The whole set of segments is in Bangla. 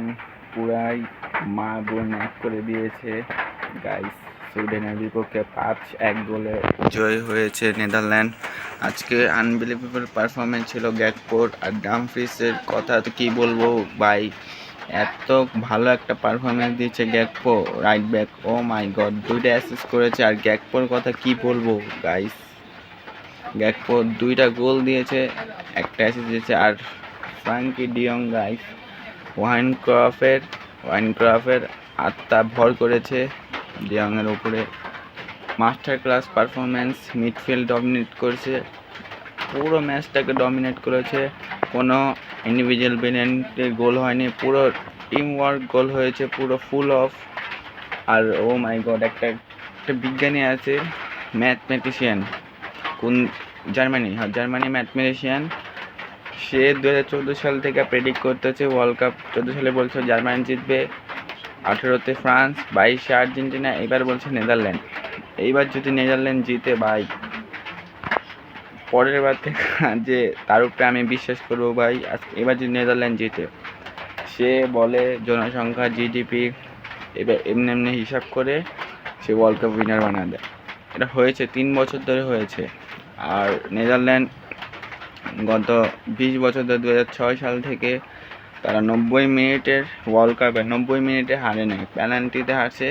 নেদারল্যান্ড পুরাই মা বোন এক করে দিয়েছে গাইস। সুইডেনের বিপক্ষে 5-1 গোলে জয় হয়েছে নেদারল্যান্ড। আজকে আনবিলিভেবল পারফরমেন্স ছিল গ্যাকপোর আর ডামফ্রিসের। কথা তো কী বলবো ভাই, এত ভালো একটা পারফরমেন্স দিয়েছে গ্যাকপো রাইট ব্যাক। ও মাই গড, 2টা অ্যাসিস্ট করেছে। আর গ্যাকপোর কথা কি বলবো গাইস, গ্যাকপো 2টা গোল দিয়েছে, একটা অ্যাসিস্ট দিয়েছে। আর ফ্রাঙ্কি ডিয়ং গাইস, ওয়াইনক্রাফের আত্মা ভর করেছে ডিয়ংয়ের উপরে। Master class performance, midfield dominate করেছে, পুরো ম্যাচটাকে ডমিনেট করেছে। কোনো ইন্ডিভিজুয়াল ব্রিলিয়ান্টের গোল হয়নি, পুরো টিম ওয়ার্ক গোল হয়েছে, পুরো full of. R O my god, একটা বিজ্ঞানী আছে, ম্যাথমেটিশিয়ান, কোন জার্মানি ম্যাথমেটিশিয়ান। সে 2014 সাল থেকে প্রেডিক্ট করতেছে ওয়ার্ল্ড কাপ। 14 সালে বলছে জার্মানি জিতবে, 18তে ফ্রান্স, 22-এ আর্জেন্টিনা, এবার বলছে নেদারল্যান্ড। এইবার যদি নেদারল্যান্ড জিতে ভাই, পরের বার থেকে যে তার উপরে আমি বিশ্বাস করবো ভাই। এবার যদি নেদারল্যান্ড জিতে, সে বলে জনসংখ্যা, জিডিপি, এবার এমনি হিসাব করে সে ওয়ার্ল্ড কাপ উইনার বানা দেয়। এটা হয়েছে 3 বছর ধরে হয়েছে। আর নেদারল্যান্ড গত 20 বছর ধরে 2006 সাল থেকে তারা 90 মিনিটের ওয়ার্ল্ড কাপে 90 মিনিটে হারে নেয়। পেনাল্টিতে হারছে,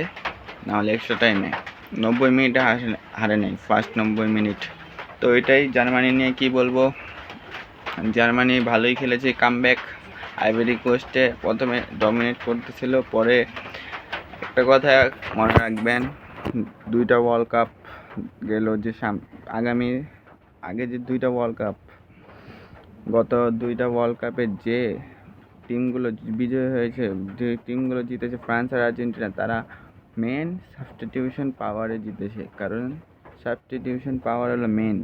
নাহলে এক্সট্রা টাইমে। 90 মিনিটে হারে নেয়, ফার্স্ট 90 মিনিট। তো এটাই জার্মানি নিয়ে কি বলবো। জার্মানি ভালোই খেলেছে, কামব্যাক। আইভরি কোস্টে প্রথমে ডমিনেট করতেছিল, পরে একটা কথা মনে রাখবেন, 2টা ওয়ার্ল্ড কাপ গেল যে আগে যে 2টা ওয়ার্ল্ড কাপ, গত 2টা ওয়ার্ল্ড কাপে যে টিমগুলো বিজয় হয়েছে, যে টিমগুলো জিতেছে ফ্রান্স আর আর্জেন্টিনা, তারা মেন সাবস্টিটিউশন পাওয়ারে জিতেছে। কারণ সাবস্টিটিউশন পাওয়ার হলো মেন।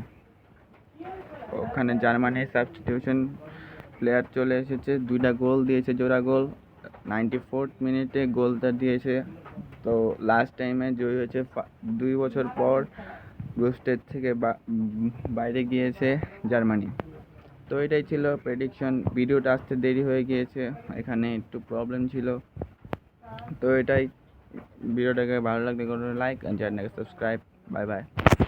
ওখানে জার্মানির সাবস্টিটিউশন প্লেয়ার চলে এসেছে, 2টা গোল দিয়েছে, জোড়া গোল। 94 মিনিটে গোলটা দিয়েছে। তো লাস্ট টাইমে জয় হয়েছে 2 বছর পর, গ্রুপ স্টেজ থেকে বাইরে গিয়েছে জার্মানি। তো এটাই ছিল প্রেডিকশন। ভিডিওটা আসতে দেরি হয়ে গিয়েছে, এখানে একটু প্রবলেম ছিল। তো এটাই, ভিডিওটাকে ভালো লাগলে লাইক আর চ্যানেলটাকে সাবস্ক্রাইব। Bye bye.